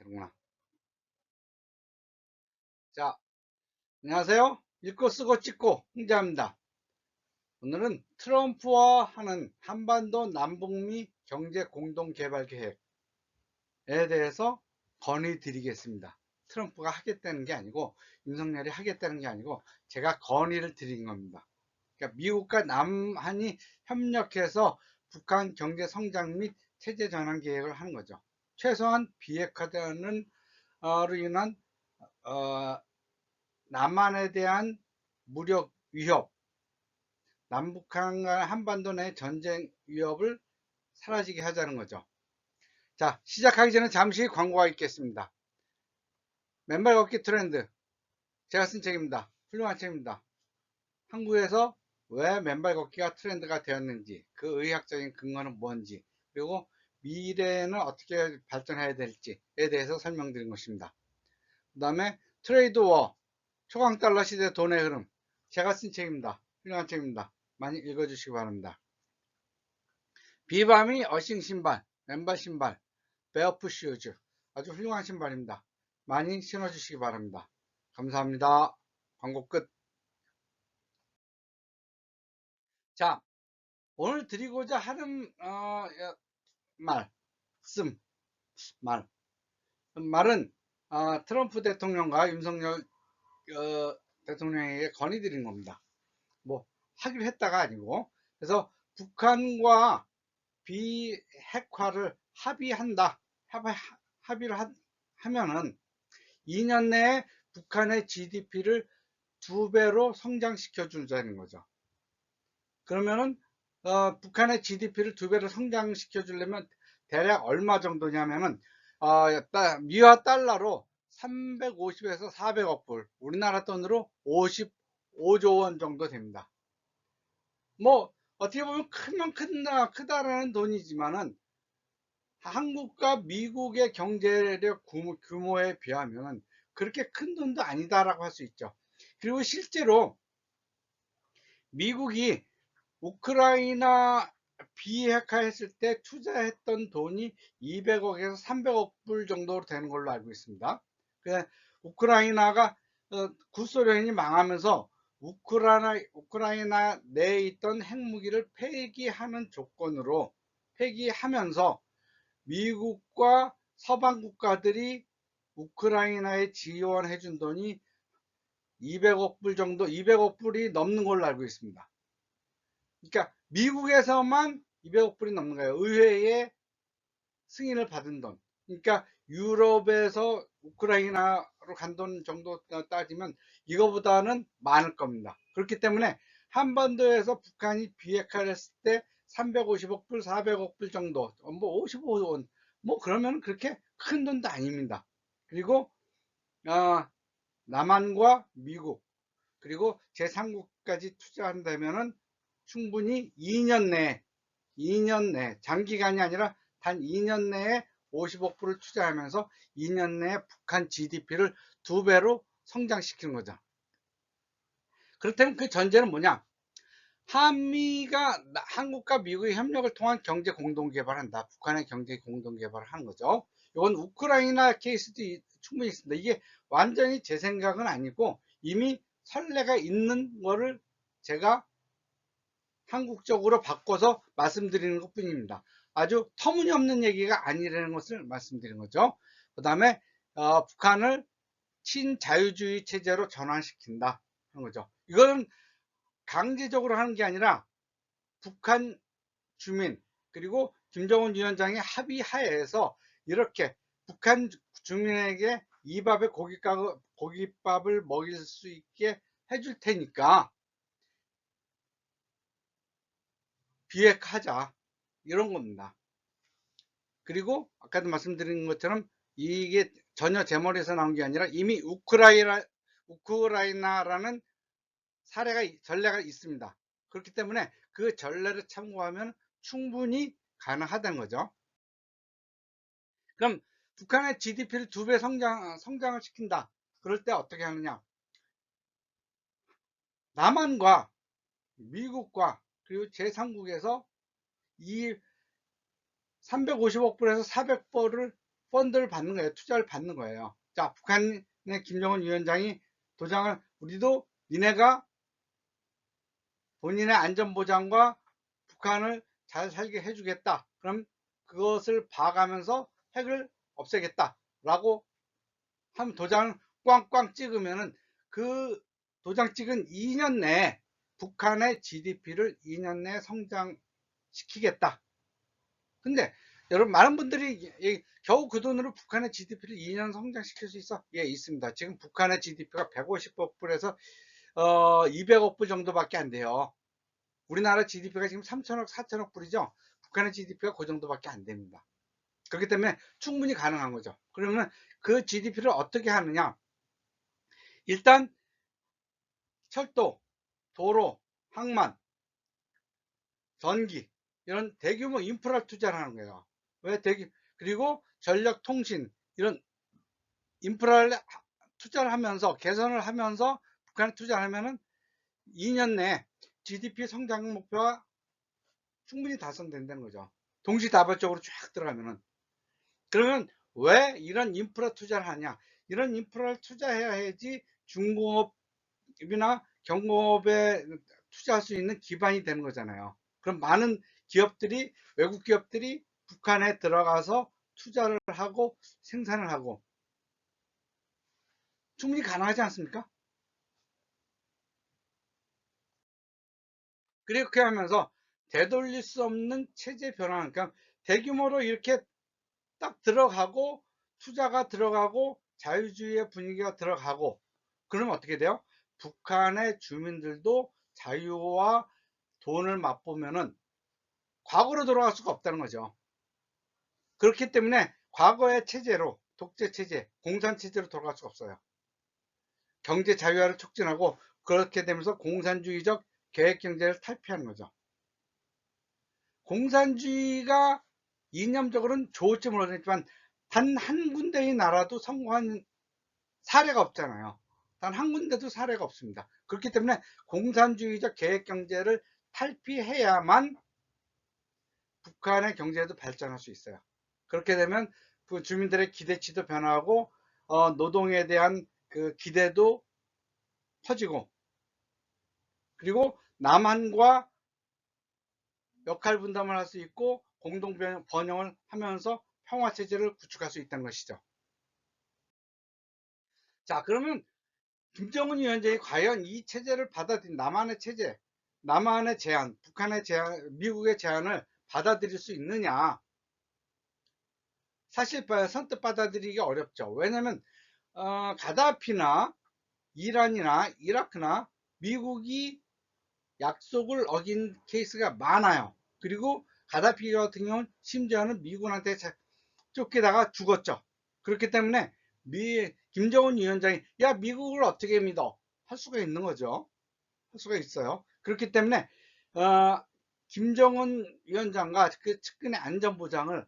되는구나. 자, 안녕하세요. 읽고 쓰고 찍고 홍자입니다. 오늘은 트럼프와 하는 한반도 남북미 경제 공동 개발 계획에 대해서 건의 드리겠습니다. 트럼프가 하겠다는 게 아니고 윤석열이 하겠다는 게 아니고 제가 건의를 드린 겁니다. 그러니까 미국과 남한이 협력해서 북한 경제 성장 및 체제 전환 계획을 하는 거죠. 최소한 비핵화되는 로 인한 남한에 대한 무력 위협, 남북한 한반도 내 전쟁 위협을 사라지게 하자는 거죠. 자, 시작하기 전에 잠시 광고가 있겠습니다. 맨발 걷기 트렌드, 제가 쓴 책입니다. 훌륭한 책입니다. 한국에서 왜 맨발 걷기가 트렌드가 되었는지, 그 의학적인 근거는 뭔지, 그리고 미래에는 어떻게 발전해야 될지에 대해서 설명드린 것입니다. 그 다음에 트레이드 워, 초강 달러 시대 돈의 흐름, 제가 쓴 책입니다. 훌륭한 책입니다. 많이 읽어주시기 바랍니다. 비바미 어싱 신발, 맨발 신발, 베어풋 슈즈, 아주 훌륭한 신발입니다. 많이 신어주시기 바랍니다. 감사합니다. 광고 끝. 자, 오늘 드리고자 하는 말은 트럼프 대통령과 윤석열 대통령에게 건의드린 겁니다. 뭐 하기로 했다가 아니고, 그래서 북한과 비핵화를 합의한다. 합의를 하면은 2년 내에 북한의 GDP를 2배로 성장시켜 주자는 거죠. 그러면은 북한의 GDP를 2배로 성장시켜 주려면 대략 얼마 정도냐면은 미화 달러로 350에서 400억 불, 우리나라 돈으로 55조 원 정도 됩니다. 뭐 어떻게 보면 크면 크다라는 돈이지만은 한국과 미국의 경제력 규모에 비하면 그렇게 큰 돈도 아니다라고 할 수 있죠. 그리고 실제로 미국이 우크라이나 비핵화했을 때 투자했던 돈이 200억에서 300억 불 정도로 되는 걸로 알고 있습니다. 우크라이나가 구소련이 망하면서 우크라이나 내에 있던 핵무기를 폐기하는 조건으로 폐기하면서 미국과 서방 국가들이 우크라이나에 지원해 준 돈이 200억 불 정도, 200억 불이 넘는 걸로 알고 있습니다. 그러니까 미국에서만 200억 불이 넘는 거예요. 의회의 승인을 받은 돈. 그러니까 유럽에서 우크라이나로 간 돈 정도 따지면 이거보다는 많을 겁니다. 그렇기 때문에 한반도에서 북한이 비핵화를 했을 때 350억 불, 400억 불 정도, 뭐 55원, 뭐 그러면 그렇게 큰 돈도 아닙니다. 그리고 남한과 미국, 그리고 제3국까지 투자한다면은 충분히 2년 내 장기간이 아니라 단 2년 내에 50억 불을 투자하면서 2년 내에 북한 GDP를 2배로 성장시키는 거죠. 그렇다면 그 전제는 뭐냐? 한국과 미국의 협력을 통한 경제 공동 개발한다. 북한의 경제 공동 개발을 하는 거죠. 이건 우크라이나 케이스도 충분히 있습니다. 이게 완전히 제 생각은 아니고 이미 선례가 있는 거를 제가 한국적으로 바꿔서 말씀드리는 것 뿐입니다. 아주 터무니없는 얘기가 아니라는 것을 말씀드리는 거죠. 그 다음에 북한을 친자유주의 체제로 전환시킨다 하는 거죠. 이거는 강제적으로 하는 게 아니라 북한 주민 그리고 김정은 위원장의 합의하에서 이렇게 북한 주민에게 이 밥에 고깃밥을 먹일 수 있게 해줄 테니까 비핵화하자 이런 겁니다. 그리고 아까도 말씀드린 것처럼 이게 전혀 제 머리에서 나온 게 아니라 이미 우크라이나라는 전례가 있습니다. 그렇기 때문에 그 전례를 참고하면 충분히 가능하다는 거죠. 그럼 북한의 GDP를 2배 성장을 시킨다. 그럴 때 어떻게 하느냐? 남한과 미국과 그리고 제3국에서 이 350억 불에서 400불을 펀드를 받는 거예요. 투자를 받는 거예요. 자, 북한의 김정은 위원장이 도장을, 우리도 니네가 본인의 안전보장과 북한을 잘 살게 해주겠다. 그럼 그것을 봐가면서 핵을 없애겠다. 라고 하면 도장을 꽝꽝 찍으면은 그 도장 찍은 2년 내에 북한의 GDP를 2년 내에 성장시키겠다. 근데 여러분, 많은 분들이 겨우 그 돈으로 북한의 GDP를 2년 성장시킬 수 있어? 예, 있습니다. 지금 북한의 GDP가 150억 불에서 200억 불 정도밖에 안 돼요. 우리나라 GDP가 지금 3천억, 4천억 불이죠. 북한의 GDP가 그 정도밖에 안 됩니다. 그렇기 때문에 충분히 가능한 거죠. 그러면 그 GDP를 어떻게 하느냐? 일단 철도, 도로, 항만, 전기, 이런 대규모 인프라 투자를 하는 거예요. 왜 그리고 전력, 통신, 이런 인프라를 투자를 하면서, 개선을 하면서 북한에 투자를 하면은 2년 내에 GDP 성장 목표가 충분히 달성된다는 거죠. 동시다발적으로 쫙 들어가면은. 그러면 왜 이런 인프라 투자를 하냐? 이런 인프라를 투자해야지 중공업이나 경공업에 투자할 수 있는 기반이 되는 거잖아요. 그럼 많은 기업들이, 외국 기업들이 북한에 들어가서 투자를 하고 생산을 하고 충분히 가능하지 않습니까? 그렇게 하면서 되돌릴 수 없는 체제 변화, 그러니까 대규모로 이렇게 딱 들어가고 투자가 들어가고 자유주의의 분위기가 들어가고 그러면 어떻게 돼요? 북한의 주민들도 자유와 돈을 맛보면은 과거로 돌아갈 수가 없다는 거죠. 그렇기 때문에 과거의 체제로, 독재 체제, 공산 체제로 돌아갈 수가 없어요. 경제 자유화를 촉진하고 그렇게 되면서 공산주의적 계획 경제를 탈피하는 거죠. 공산주의가 이념적으로는 좋을지 모르겠지만 단 한 군데의 나라도 성공한 사례가 없잖아요. 단 한 군데도 사례가 없습니다. 그렇기 때문에 공산주의적 계획 경제를 탈피해야만 북한의 경제도 발전할 수 있어요. 그렇게 되면 그 주민들의 기대치도 변화하고 노동에 대한 그 기대도 커지고, 그리고 남한과 역할 분담을 할 수 있고 공동 번영을 하면서 평화 체제를 구축할 수 있다는 것이죠. 자, 그러면 김정은 위원장이 과연 이 체제를 받아들인, 남한의 체제, 남한의 제안, 북한의 제안, 미국의 제안을 받아들일 수 있느냐? 사실 선뜻 받아들이기 어렵죠. 왜냐하면 가다피나 이란이나 이라크나 미국이 약속을 어긴 케이스가 많아요. 그리고 가다피 같은 경우는 심지어는 미국한테 쫓기다가 죽었죠. 그렇기 때문에 김정은 위원장이 야, 미국을 어떻게 믿어? 할 수가 있는 거죠. 할 수가 있어요. 그렇기 때문에 어, 김정은 위원장과 그 측근의 안전보장을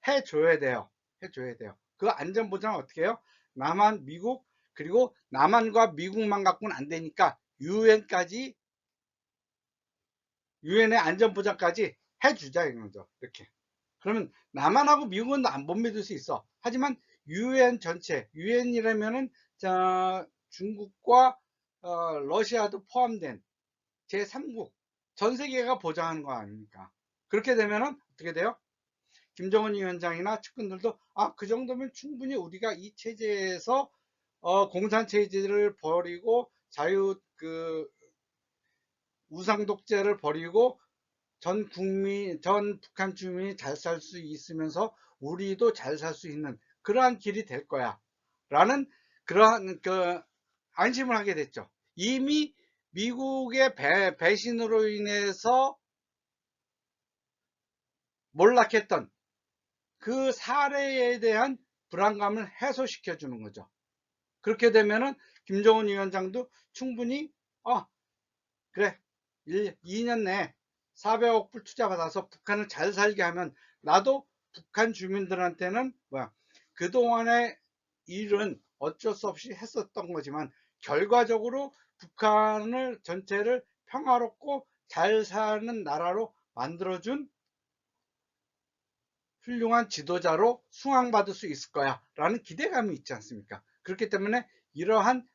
해줘야 돼요. 해줘야 돼요. 그 안전보장을 어떻게 해요? 남한, 미국, 그리고 남한과 미국만 갖고는 안 되니까 유엔까지, 유엔의 안전보장까지 해주자 이거죠. 이렇게. 그러면 남한하고 미국은 못 믿을 수 있어. 하지만 유엔 전체, 유엔이라면은 중국과 러시아도 포함된 제3국, 전 세계가 보장하는 거 아닙니까? 그렇게 되면은 어떻게 돼요? 김정은 위원장이나 측근들도 그 정도면 충분히 우리가 이 체제에서 공산 체제를 버리고 우상 독재를 버리고 전 북한 주민이 잘 살 수 있으면서 우리도 잘 살 수 있는 그러한 길이 될 거야 라는 그러한 안심을 하게 됐죠. 이미 미국의 배신으로 인해서 몰락했던 그 사례에 대한 불안감을 해소시켜 주는 거죠. 그렇게 되면은 김정은 위원장도 충분히 그래, 2년 내에 400억 불 투자 받아서 북한을 잘 살게 하면 나도 북한 주민들한테는 그동안의 일은 어쩔 수 없이 했었던 거지만 결과적으로 북한을 전체를 평화롭고 잘 사는 나라로 만들어준 훌륭한 지도자로 수상받을 수 있을 거야 라는 기대감이 있지 않습니까? 그렇기 때문에 이러한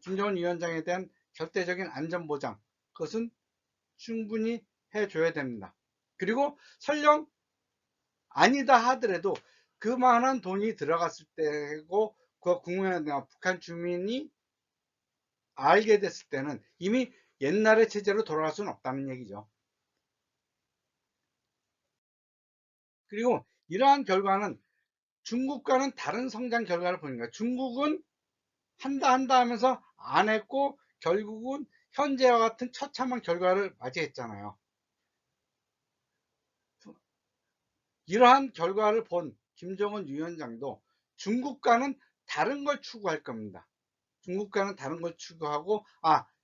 김정은 위원장에 대한 절대적인 안전보장, 그것은 충분히 해줘야 됩니다. 그리고 설령 아니다 하더라도 그만한 돈이 들어갔을 때고 그 북한 주민이 알게 됐을 때는 이미 옛날의 체제로 돌아갈 수는 없다는 얘기죠. 그리고 이러한 결과는 중국과는 다른 성장 결과를 보는 거예요. 중국은 한다 하면서 안 했고 결국은 현재와 같은 처참한 결과를 맞이했잖아요. 이러한 결과를 본 김정은 위원장도 중국과는 다른 걸 추구할 겁니다. 중국과는 다른 걸 추구하고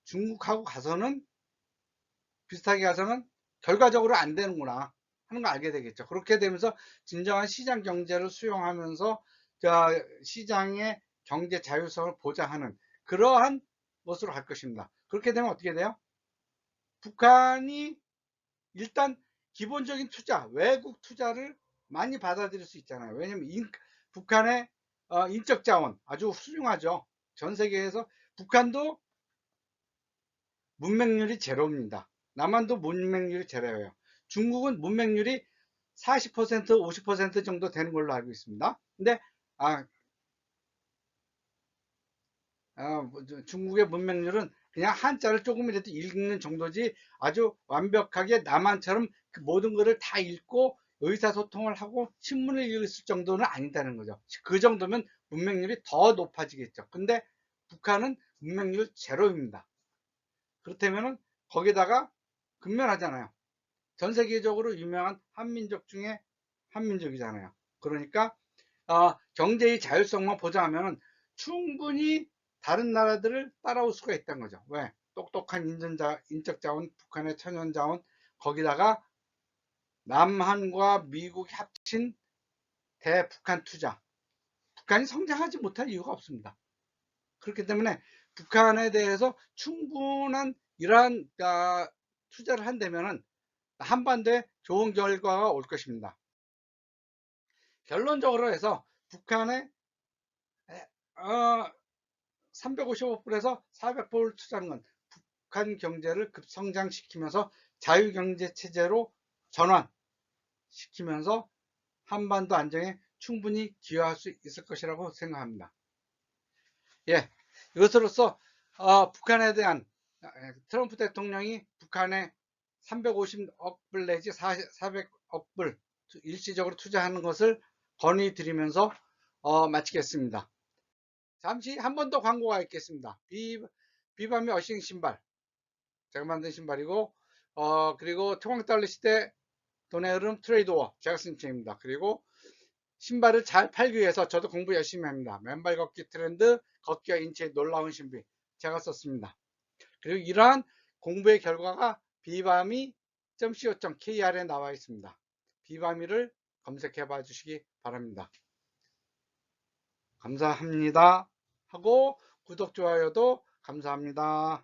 중국하고 가서는 비슷하게 가서는 결과적으로 안 되는구나 하는 걸 알게 되겠죠. 그렇게 되면서 진정한 시장 경제를 수용하면서 시장의 경제 자율성을 보장하는 그러한 것으로 갈 것입니다. 그렇게 되면 어떻게 돼요? 북한이 일단 기본적인 투자, 외국 투자를 많이 받아들일 수 있잖아요. 왜냐하면 북한의 인적 자원 아주 훌륭하죠. 전 세계에서 북한도 문맹률이 제로입니다. 남한도 문맹률이 제로예요. 중국은 문맹률이 40%, 50% 정도 되는 걸로 알고 있습니다. 근데 중국의 문맹률은 그냥 한자를 조금이라도 읽는 정도지 아주 완벽하게 남한처럼 그 모든 것을 다 읽고 의사소통을 하고 신문을 읽을 정도는 아니다는 거죠. 그 정도면 문맹률이 더 높아지겠죠. 근데 북한은 문맹률 제로입니다. 그렇다면 거기다가 근면하잖아요. 전 세계적으로 유명한 한민족 중에 한민족이잖아요. 그러니까 경제의 자율성만 보장하면 충분히 다른 나라들을 따라올 수가 있다는 거죠. 왜? 똑똑한 인적 자원, 북한의 천연 자원, 거기다가 남한과 미국이 합친 대북한 투자. 북한이 성장하지 못할 이유가 없습니다. 그렇기 때문에 북한에 대해서 충분한 이러한 투자를 한다면 한반도에 좋은 결과가 올 것입니다. 결론적으로 해서 북한의 355불에서 400불 투자하는 건 북한 경제를 급성장시키면서 자유경제체제로 전환시키면서 한반도 안정에 충분히 기여할 수 있을 것이라고 생각합니다. 예, 이것으로서 북한에 대한 트럼프 대통령이 북한에 350억 불 내지 400억 불 일시적으로 투자하는 것을 건의드리면서 마치겠습니다. 잠시 한 번 더 광고가 있겠습니다. 비밤의 어싱 신발, 제가 만든 신발이고 그리고 통황달러 시대 돈의 흐름 트레이드워 제가 쓴 책입니다. 그리고 신발을 잘 팔기 위해서 저도 공부 열심히 합니다. 맨발 걷기 트렌드, 걷기와 인체의 놀라운 신비 제가 썼습니다. 그리고 이러한 공부의 결과가 비바미.co.kr에 나와 있습니다. 비바미를 검색해 봐 주시기 바랍니다. 감사합니다 하고 구독, 좋아요도 감사합니다.